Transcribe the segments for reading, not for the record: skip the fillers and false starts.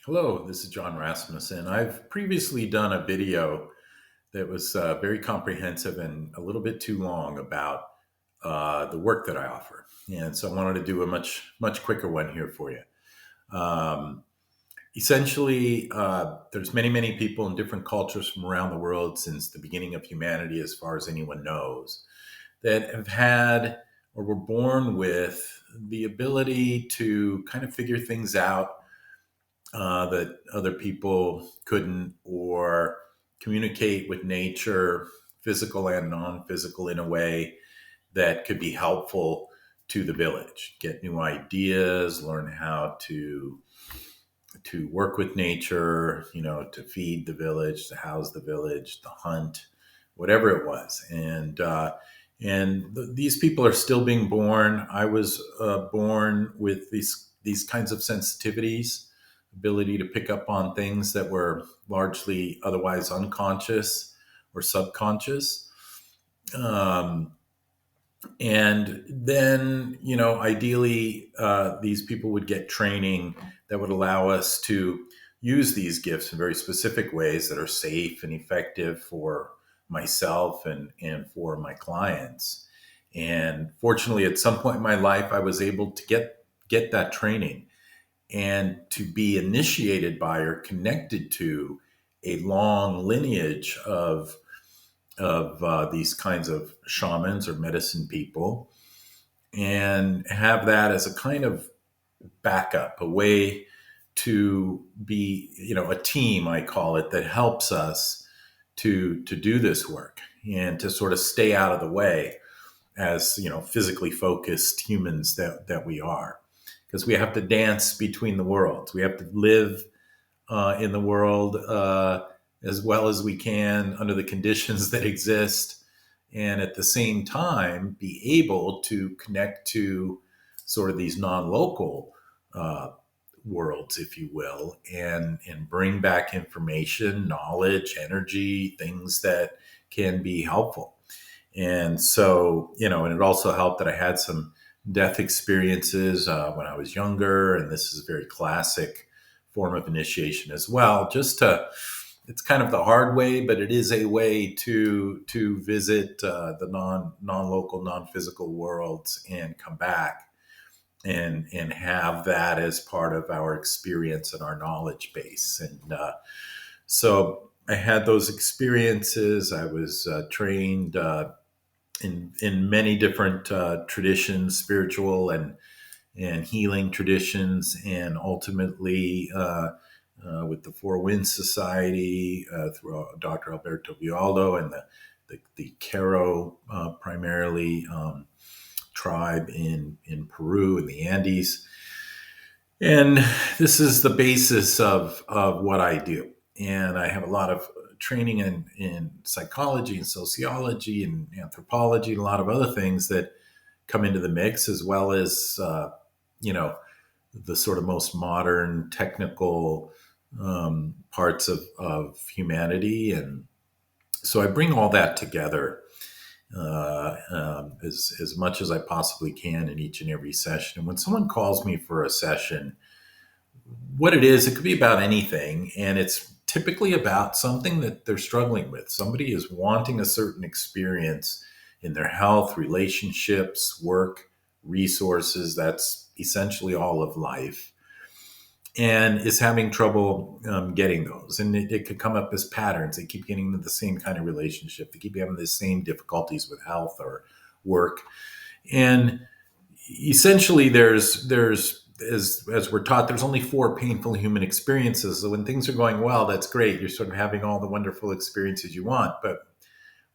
Hello, this is Jon Rasmussen. I've previously done a video that was very comprehensive and a little bit too long about the work that I offer. And so I wanted to do a much quicker one here for you. Um, Essentially, there's many people in different cultures from around the world since the beginning of humanity, as far as anyone knows, that have had or were born with the ability to kind of figure things out that other people couldn't, or communicate with nature, physical and non physical, in a way that could be helpful to the village, get new ideas, learn how to work with nature, to feed the village, to house the village, to hunt, whatever it was. And these people are still being born. I was born with these kinds of sensitivities, ability to pick up on things that were largely otherwise unconscious or subconscious. Um, and then, ideally, these people would get training that would allow us to use these gifts in very specific ways that are safe and effective for myself and for my clients. And fortunately, at some point in my life, I was able to get that training and to be initiated by or connected to a long lineage of these kinds of shamans or medicine people, and have that as a kind of backup, a way to be, a team, I call it, that helps us to do this work and to sort of stay out of the way as, physically focused humans that we are, because we have to dance between the worlds. We have to live in the world as well as we can under the conditions that exist, and at the same time be able to connect to sort of these non-local uh, worlds, if you will, and bring back information, knowledge, energy, things that can be helpful. And so, and it also helped that I had some death experiences when I was younger, and this is a very classic form of initiation as well. It's kind of the hard way, but it is a way to visit the non-local, non-physical worlds and come back and have that as part of our experience and our knowledge base. And so I had those experiences. I was trained in many different traditions, spiritual and healing traditions, and ultimately with the Four Winds Society through Dr. Alberto Vialdo and the Caro primarily tribe in Peru in the Andes. And this is the basis of what I do. And I have a lot of training in psychology and sociology and anthropology and a lot of other things that come into the mix, as well as, you know, the sort of most modern technical parts of humanity. And so I bring all that together as much as I possibly can in each and every session. And when someone calls me for a session, what it is, it could be about anything. And it's typically about something that they're struggling with. Somebody is wanting a certain experience in their health, relationships, work, resources. That's essentially all of life, and is having trouble getting those. And it could come up as patterns. They keep getting into the same kind of relationship. They keep having the same difficulties with health or work. And essentially, there's as we're taught, there's only four painful human experiences. So when things are going well, that's great. You're sort of having all the wonderful experiences you want. But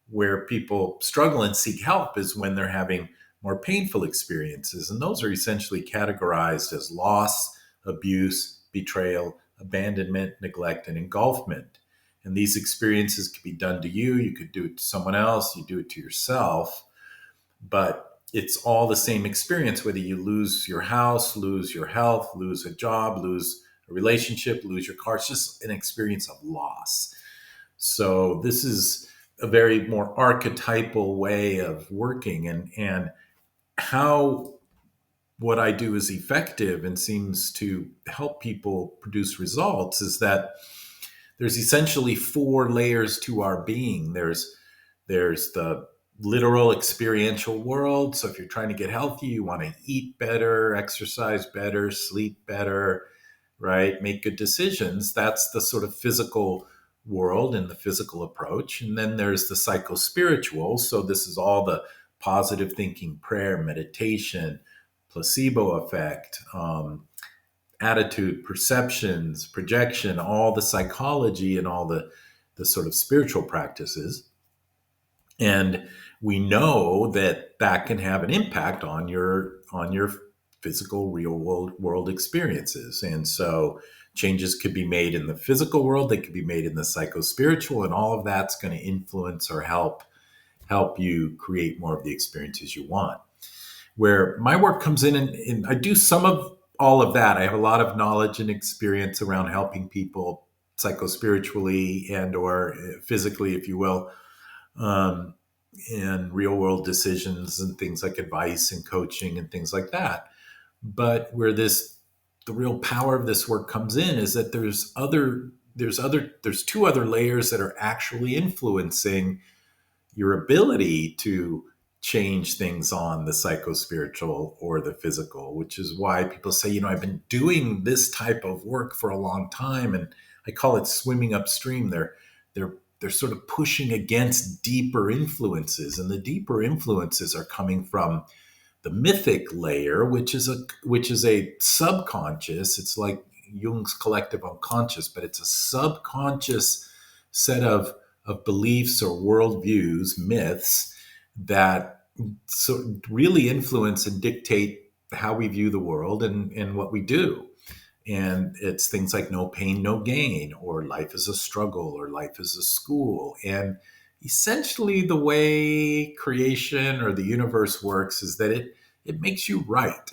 where people struggle and seek help is when they're having more painful experiences. And those are essentially categorized as loss, abuse, betrayal, abandonment, neglect, and engulfment. And these experiences could be done to you. You could do it to someone else. You do it to yourself. But it's all the same experience, whether you lose your house, lose your health, lose a job, lose a relationship, lose your car. It's just an experience of loss. So this is a very more archetypal way of working, and how what I do is effective and seems to help people produce results is that there's essentially four layers to our being. There's the literal experiential world. So if you're trying to get healthy, you want to eat better, exercise better, sleep better, right? Make good decisions. That's the sort of physical world and the physical approach. And then there's the psycho-spiritual. So this is all the positive thinking, prayer, meditation, placebo effect, attitude, perceptions, projection, all the psychology and all the sort of spiritual practices. And we know that that can have an impact on your physical real world experiences. And so changes could be made in the physical world, they could be made in the psycho spiritual, and all of that's going to influence or help you create more of the experiences you want. Where my work comes in, and I do some of all of that. I have a lot of knowledge and experience around helping people psycho spiritually and or physically, if you will, um, in real world decisions and things like advice and coaching and things like that. But where the real power of this work comes in is that there's two other layers that are actually influencing your ability to change things on the psycho spiritual or the physical, which is why people say, I've been doing this type of work for a long time, and I call it swimming upstream. They're sort of pushing against deeper influences, and the deeper influences are coming from the mythic layer, which is a subconscious. It's like Jung's collective unconscious, but it's a subconscious set of beliefs or worldviews, myths that really influence and dictate how we view the world and what we do. And it's things like no pain, no gain, or life is a struggle, or life is a school. And essentially, the way creation or the universe works is that it makes you right.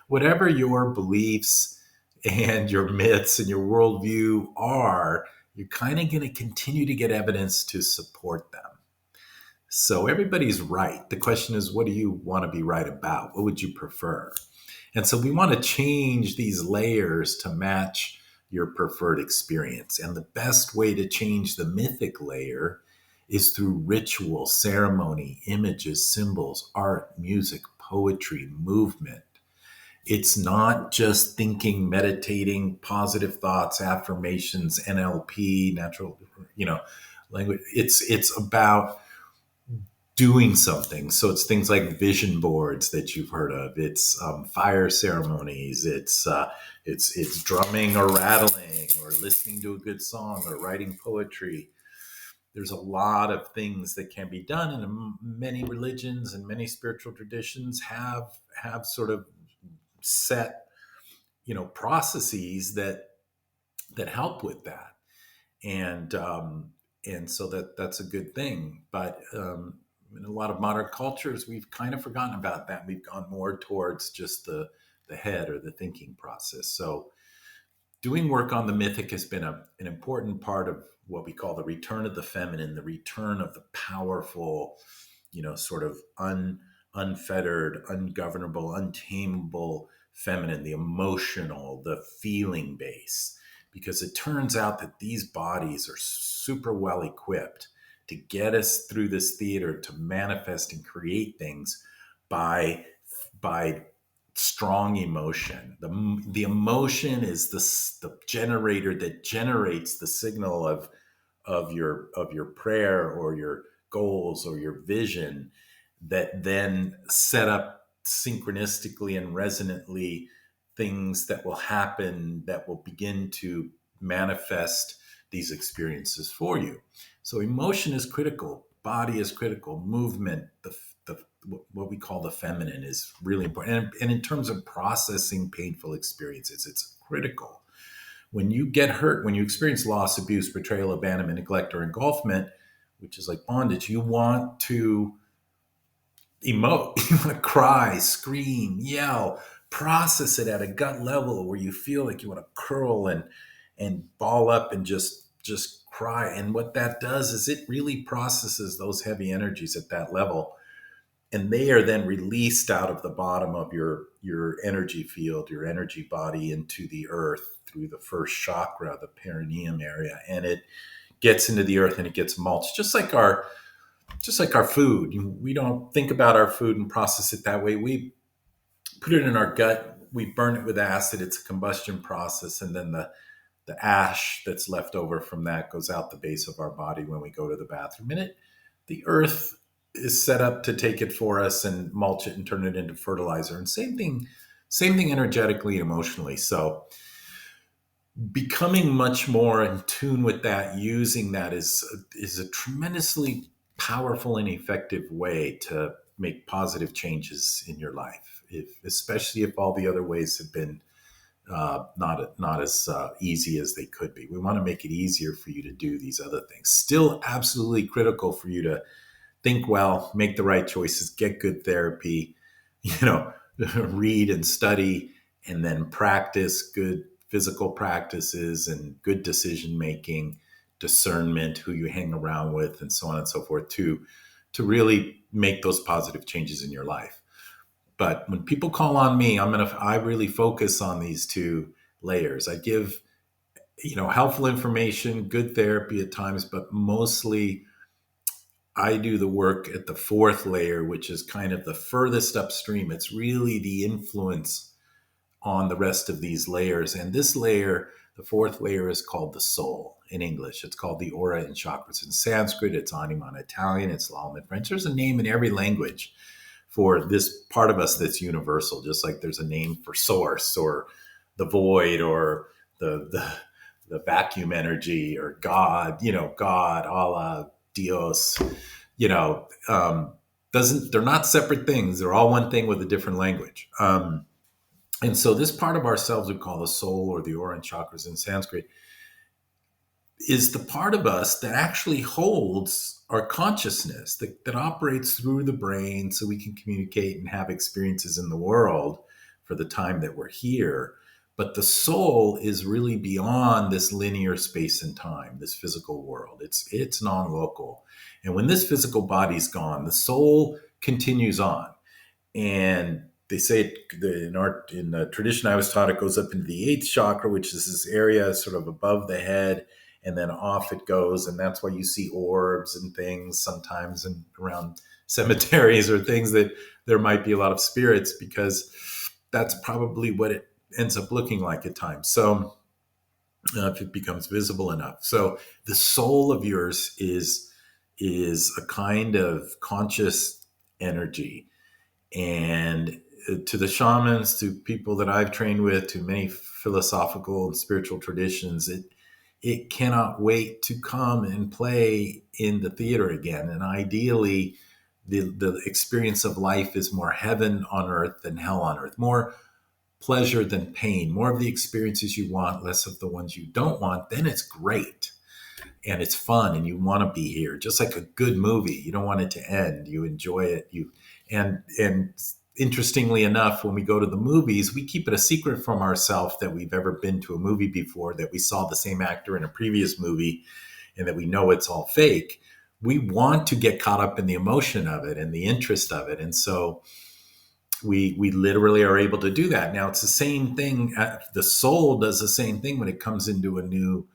Whatever your beliefs and your myths and your worldview are, you're kind of going to continue to get evidence to support them. So everybody's right. The question is, what do you want to be right about? What would you prefer? And so we want to change these layers to match your preferred experience. And the best way to change the mythic layer is through ritual, ceremony, images, symbols, art, music, poetry, movement. It's not just thinking, meditating, positive thoughts, affirmations, NLP, natural, language. It's about doing something. So it's things like vision boards that you've heard of. It's fire ceremonies. It's drumming or rattling or listening to a good song or writing poetry. There's a lot of things that can be done, and many religions and many spiritual traditions have sort of set processes that help with that, and so that's a good thing. But in a lot of modern cultures, we've kind of forgotten about that. We've gone more towards just the head or the thinking process. So doing work on the mythic has been an important part of what we call the return of the feminine, the return of the powerful, sort of unfettered, ungovernable, untamable feminine, the emotional, the feeling base. Because it turns out that these bodies are super well equipped to get us through this theater, to manifest and create things by strong emotion. The emotion is the generator that generates the signal of your prayer or your goals or your vision, that then set up synchronistically and resonantly things that will happen, that will begin to manifest these experiences for you. So emotion is critical, body is critical, movement, the what we call the feminine is really important. And in terms of processing painful experiences, it's critical. When you get hurt, when you experience loss, abuse, betrayal, abandonment, neglect, or engulfment, which is like bondage, you want to emote, you want to cry, scream, yell, process it at a gut level where you feel like you want to curl and ball up and just cry. And what that does is it really processes those heavy energies at that level. and they are then released out of the bottom of your energy field, your energy body, into the earth through the first chakra, the perineum area, and it gets into the earth and it gets mulched, just like our food. We don't think about our food and process it that way. We put it in our gut, we burn it with acid, it's a combustion process, and then the ash that's left over from that goes out the base of our body when we go to the bathroom. And the earth is set up to take it for us and mulch it and turn it into fertilizer. And same thing energetically and emotionally. So becoming much more in tune with that, using that is a tremendously powerful and effective way to make positive changes in your life. Especially if all the other ways have been not as easy as they could be. We want to make it easier for you to do these other things. Still absolutely critical for you to think well, make the right choices, get good therapy, read and study, and then practice good physical practices and good decision making, discernment, who you hang around with, and so on and so forth, to really make those positive changes in your life. But when people call on me, I really focus on these two layers. I give, helpful information, good therapy at times, but mostly I do the work at the fourth layer, which is kind of the furthest upstream. It's really the influence on the rest of these layers. And this layer, the fourth layer, is called the soul in English. It's called the aura in chakras in Sanskrit. It's anima in Italian. It's lam in French. There's a name in every language for this part of us that's universal, just like there's a name for source or the void or the vacuum energy or God, God, Allah, Dios, doesn't, they're not separate things. They're all one thing with a different language. And so this part of ourselves we call the soul, or the aura and chakras in Sanskrit, is the part of us that actually holds our consciousness, that operates through the brain so we can communicate and have experiences in the world for the time that we're here. But the soul is really beyond this linear space and time, this physical world. It's non-local. And when this physical body's gone, the soul continues on. And they say in the tradition I was taught, it goes up into the eighth chakra, which is this area sort of above the head, and then off it goes. And that's why you see orbs and things sometimes and around cemeteries or things that there might be a lot of spirits, because that's probably what it ends up looking like at times. So if it becomes visible enough. So the soul of yours is a kind of conscious energy. And to the shamans, to people that I've trained with, to many philosophical and spiritual traditions, it cannot wait to come and play in the theater again. And ideally, the experience of life is more heaven on earth than hell on earth, more pleasure than pain, more of the experiences you want, less of the ones you don't want. Then it's great and it's fun and you want to be here, just like a good movie. You don't want it to end. You enjoy it. And interestingly enough, when we go to the movies, we keep it a secret from ourselves that we've ever been to a movie before, that we saw the same actor in a previous movie, and that we know it's all fake. We want to get caught up in the emotion of it and the interest of it. And so we literally are able to do that. Now it's the same thing. The soul does the same thing when it comes into a new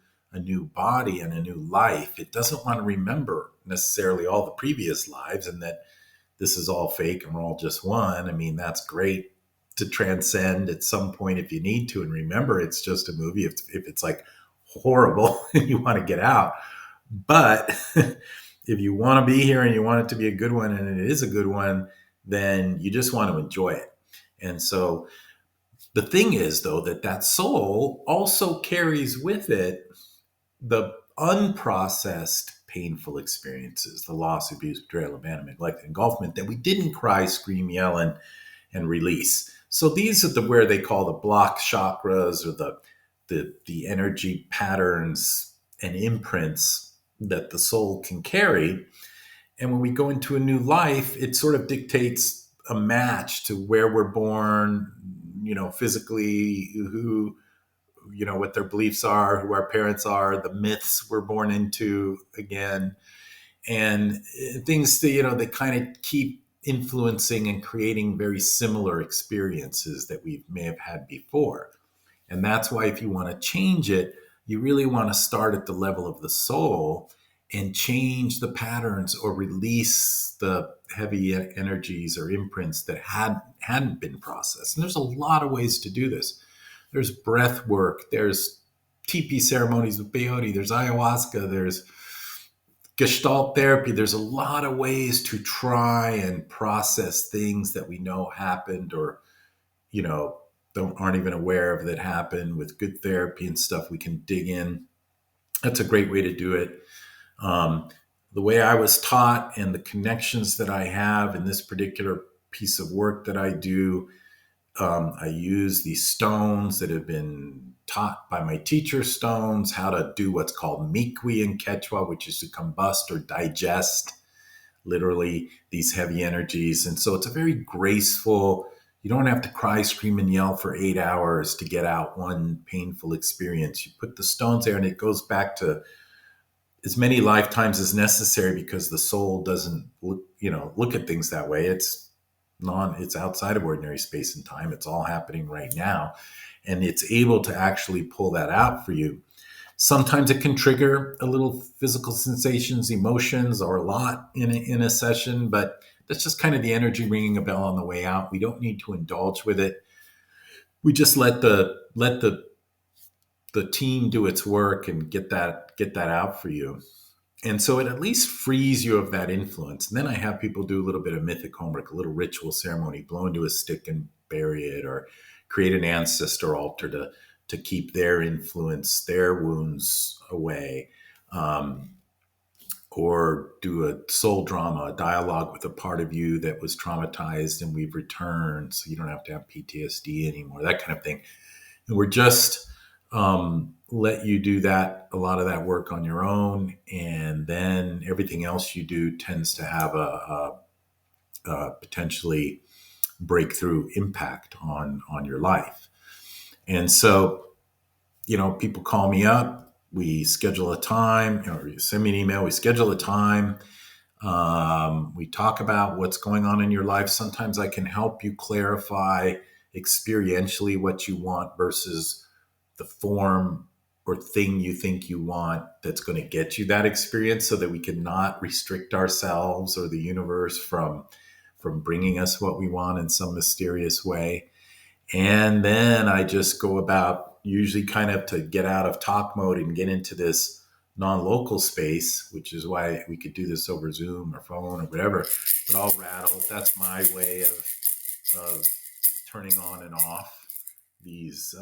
body and a new life. It doesn't want to remember necessarily all the previous lives, and that this is all fake and we're all just one. I mean, that's great to transcend at some point if you need to, and remember it's just a movie if it's like horrible and you want to get out. But if you want to be here and you want it to be a good one, and it is a good one, then you just want to enjoy it. And so the thing is, though, that soul also carries with it the unprocessed painful experiences, the loss, abuse, betrayal, abandonment, neglect, engulfment that we didn't cry, scream, yell, and release. So these are where they call the block chakras, or the energy patterns and imprints that the soul can carry. And when we go into a new life, it sort of dictates a match to where we're born, physically, who, what their beliefs are, who our parents are, the myths we're born into again, and things that, they kind of keep influencing and creating very similar experiences that we may have had before. And that's why, if you want to change it, you really want to start at the level of the soul and change the patterns or release the heavy energies or imprints that hadn't been processed. And there's a lot of ways to do this. There's breath work, there's TP ceremonies with peyote, there's ayahuasca, there's Gestalt therapy. There's a lot of ways to try and process things that we know happened, or you know don't aren't even aware of that happened. With good therapy and stuff, we can dig in. That's a great way to do it. Um, the way I was taught and the connections that I have in this particular piece of work that I do, I use these stones that have been taught by my teacher stones, how to do what's called mikwi in Quechua, which is to combust or digest literally these heavy energies. And so it's a very graceful, you don't have to cry, scream, and yell for 8 hours to get out one painful experience. You put the stones there and it goes back to as many lifetimes as necessary, because the soul doesn't look at things that way. It's outside of ordinary space and time. It's all happening right now. And it's able to actually pull that out for you. Sometimes it can trigger a little physical sensations, emotions, or a lot in a session, but that's just kind of the energy ringing a bell on the way out. We don't need to indulge with it. We just let the team do its work and get that out for you. And so it at least frees you of that influence. And then I have people do a little bit of mythic homework, a little ritual ceremony, blow into a stick and bury it, or create an ancestor altar to keep their influence, their wounds away, or do a soul drama, a dialogue with a part of you that was traumatized and we've returned, so you don't have to have PTSD anymore, that kind of thing. And we're just let you do that, a lot of that work on your own, and then everything else you do tends to have a potentially breakthrough impact on your life. And so, people call me up, we schedule a time, or you send me an email, we schedule a time. We talk about what's going on in your life. Sometimes I can help you clarify experientially what you want versus the form or thing you think you want that's going to get you that experience, so that we can not restrict ourselves or the universe from bringing us what we want in some mysterious way. And then I just go about, usually kind of to get out of talk mode and get into this non-local space, which is why we could do this over Zoom or phone or whatever, but I'll rattle. That's my way of turning on and off these,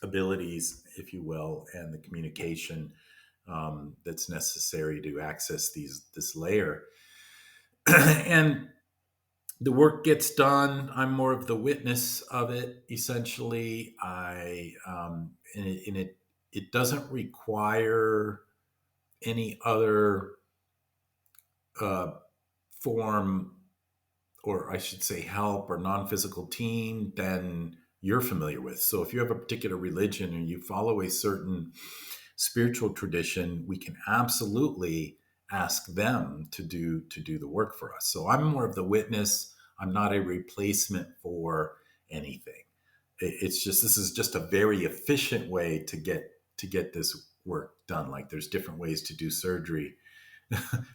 abilities, if you will, and the communication that's necessary to access this layer. And the work gets done. I'm more of the witness of it. Essentially, it doesn't require any other uh, form, or I should say help, or non-physical team than you're familiar with. So if you have a particular religion and you follow a certain spiritual tradition, we can absolutely ask them to do the work for us. So I'm more of the witness. I'm not a replacement for anything. It's just, this is just a very efficient way to get this work done. Like, there's different ways to do surgery.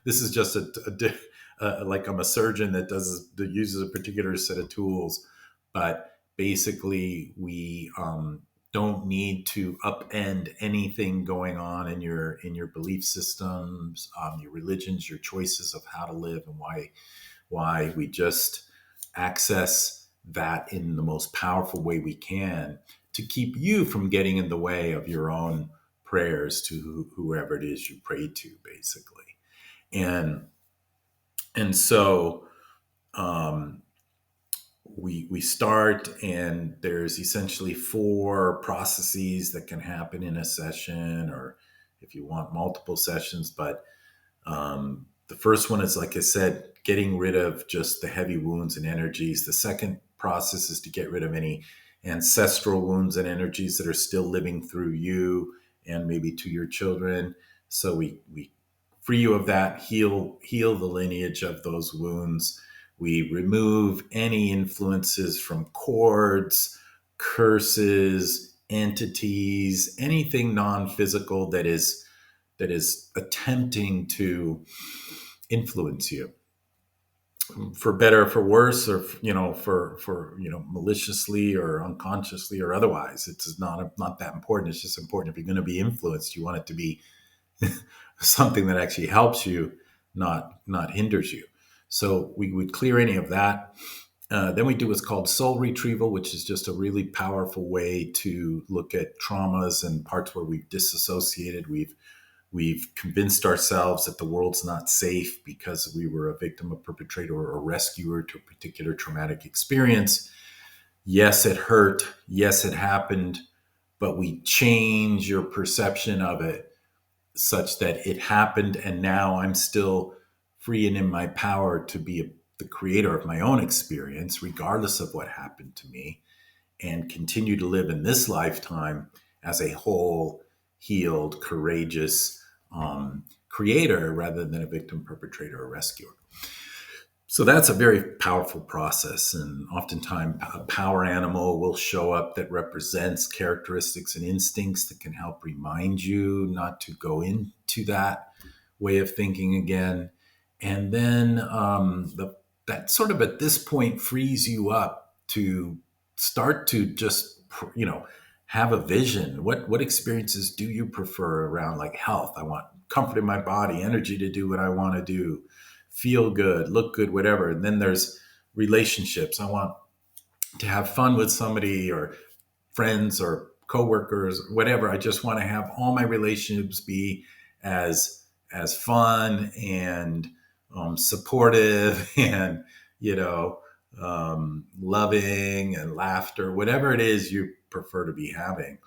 This is just like, I'm a surgeon that uses a particular set of tools, but basically we don't need to upend anything going on in your belief systems, your religions, your choices of how to live, and why we just access that in the most powerful way we can to keep you from getting in the way of your own prayers to whoever it is you pray to, basically. And so we start, and there's essentially 4 processes that can happen in a session, or if you want multiple sessions. But the first one is, like I said, getting rid of just the heavy wounds and energies. The second process is to get rid of any ancestral wounds and energies that are still living through you and maybe to your children. So we free you of that, heal the lineage of those wounds. We remove any influences from cords, curses, entities, anything non-physical that is attempting to influence you, for better or for worse, or for maliciously or unconsciously or otherwise. It's not that important. It's just important, if you're going to be influenced, you want it to be something that actually helps you, not hinders you. So we would clear any of that. Then we do what's called soul retrieval, which is just a really powerful way to look at traumas and parts where we've disassociated. We've convinced ourselves that the world's not safe because we were a victim, a perpetrator, or a rescuer to a particular traumatic experience. Yes, it hurt. Yes, it happened. But we change your perception of it such that it happened, and now I'm still free and in my power to be the creator of my own experience, regardless of what happened to me, and continue to live in this lifetime as a whole, healed, courageous creator rather than a victim, perpetrator, or rescuer. So that's a very powerful process. And oftentimes a power animal will show up that represents characteristics and instincts that can help remind you not to go into that way of thinking again. And then that sort of at this point frees you up to start to just, have a vision. What experiences do you prefer around, like, health? I want comfort in my body, energy to do what I want to do, feel good, look good, whatever. And then there's relationships. I want to have fun with somebody, or friends or coworkers, whatever. I just want to have all my relationships be as fun and supportive and loving and laughter, whatever it is you prefer to be having.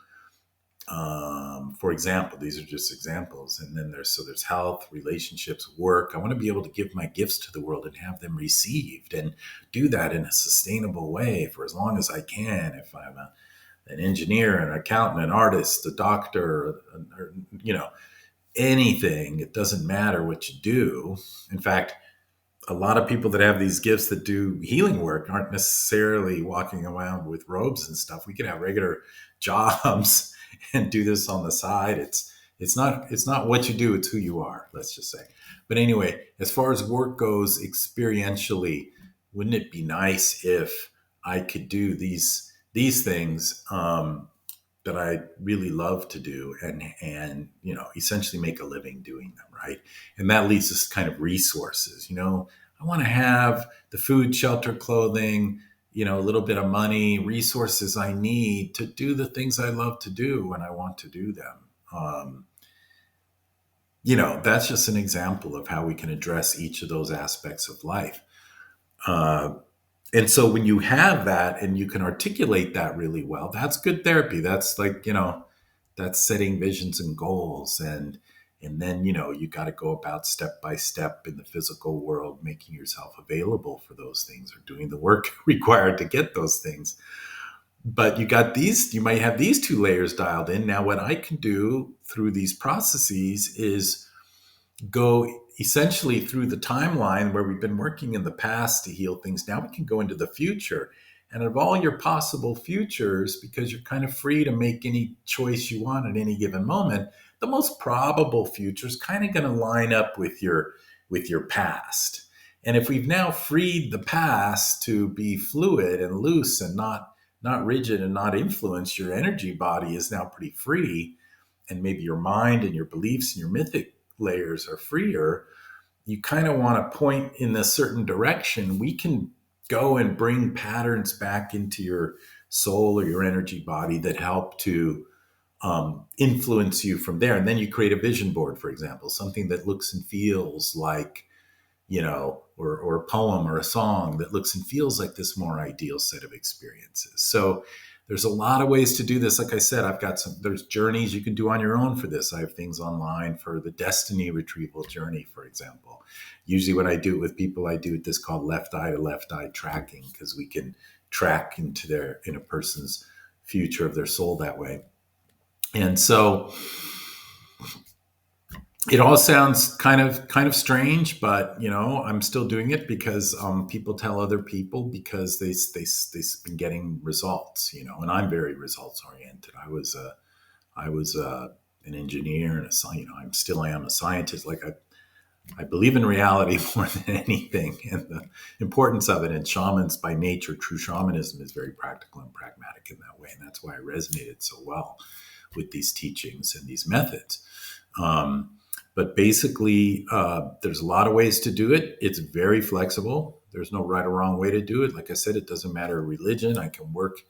For example, these are just examples. And then there's health, relationships, work. I want to be able to give my gifts to the world and have them received, and do that in a sustainable way for as long as I can. If I'm an engineer, an accountant, an artist, a doctor, or, anything, it doesn't matter what you do. In fact, a lot of people that have these gifts that do healing work aren't necessarily walking around with robes and stuff. We could have regular jobs and do this on the side. It's not what you do, it's who you are, let's just say. But anyway, as far as work goes, experientially, wouldn't it be nice if I could do these things that I really love to do, and essentially make a living doing them, right? And that leads us to kind of resources. I want to have the food, shelter, clothing, a little bit of money, resources I need to do the things I love to do when I want to do them. That's just an example of how we can address each of those aspects of life. And so when you have that and you can articulate that really well, that's good therapy. That's like, that's setting visions and goals. And then, you got to go about step by step in the physical world, making yourself available for those things, or doing the work required to get those things. But you might have these two layers dialed in. Now, what I can do through these processes is go essentially through the timeline where we've been working in the past to heal things. Now we can go into the future. And of all your possible futures, because you're kind of free to make any choice you want at any given moment, the most probable future is kind of going to line up with your past. And if we've now freed the past to be fluid and loose and not rigid and not influenced, your energy body is now pretty free, and maybe your mind and your beliefs and your mythic layers are freer. You kind of want to point in a certain direction. We can go and bring patterns back into your soul or your energy body that help to influence you from there. And then you create a vision board, for example, something that looks and feels like, or a poem or a song that looks and feels like this more ideal set of experiences. So there's a lot of ways to do this. Like I said, there's journeys you can do on your own for this. I have things online for the destiny retrieval journey, for example. Usually when I do it with people, I do this called left eye to left eye tracking, because we can track in a person's future of their soul that way. And so It all sounds kind of strange, but I'm still doing it because people tell other people because they've been getting results, and I'm very results oriented. I was an engineer and I am a scientist. Like I believe in reality more than anything, and the importance of it. And shamans, by nature, true shamanism is very practical and pragmatic in that way, and that's why I resonated so well with these teachings and these methods. Um, but basically, there's a lot of ways to do it. It's very flexible. There's no right or wrong way to do it. Like I said, it doesn't matter religion. I can work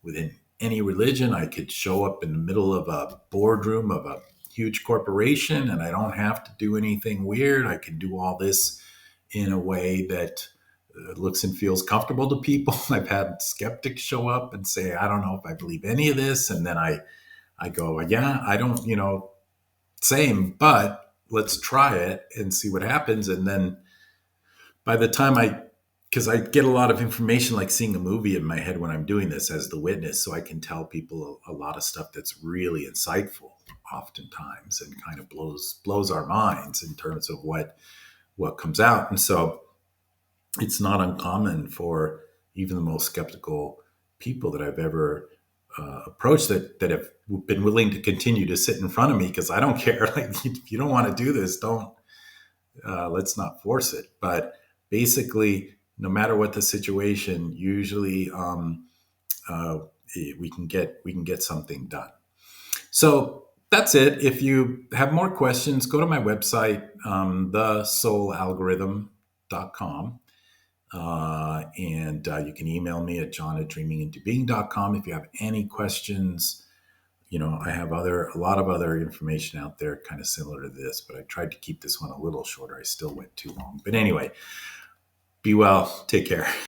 within any religion. I could show up in the middle of a boardroom of a huge corporation and I don't have to do anything weird. I can do all this in a way that looks and feels comfortable to people. I've had skeptics show up and say, I don't know if I believe any of this. And then I go, yeah, I don't, same, but let's try it and see what happens. And then by the time because I get a lot of information like seeing a movie in my head when I'm doing this as the witness, so I can tell people a lot of stuff that's really insightful oftentimes and kind of blows our minds in terms of what comes out. And so it's not uncommon for even the most skeptical people that I've ever approached that have been willing to continue to sit in front of me because I don't care. Like, if you don't want to do this, don't. Let's not force it. But basically, no matter what the situation, usually uh, we can get something done. So that's it. If you have more questions, go to my website, thesoulalgorithm.com. And you can email me at john@dreamingintobeing.com if you have any questions. I have a lot of other information out there kind of similar to this, but I tried to keep this one a little shorter. I still went too long. But anyway, be well. Take care.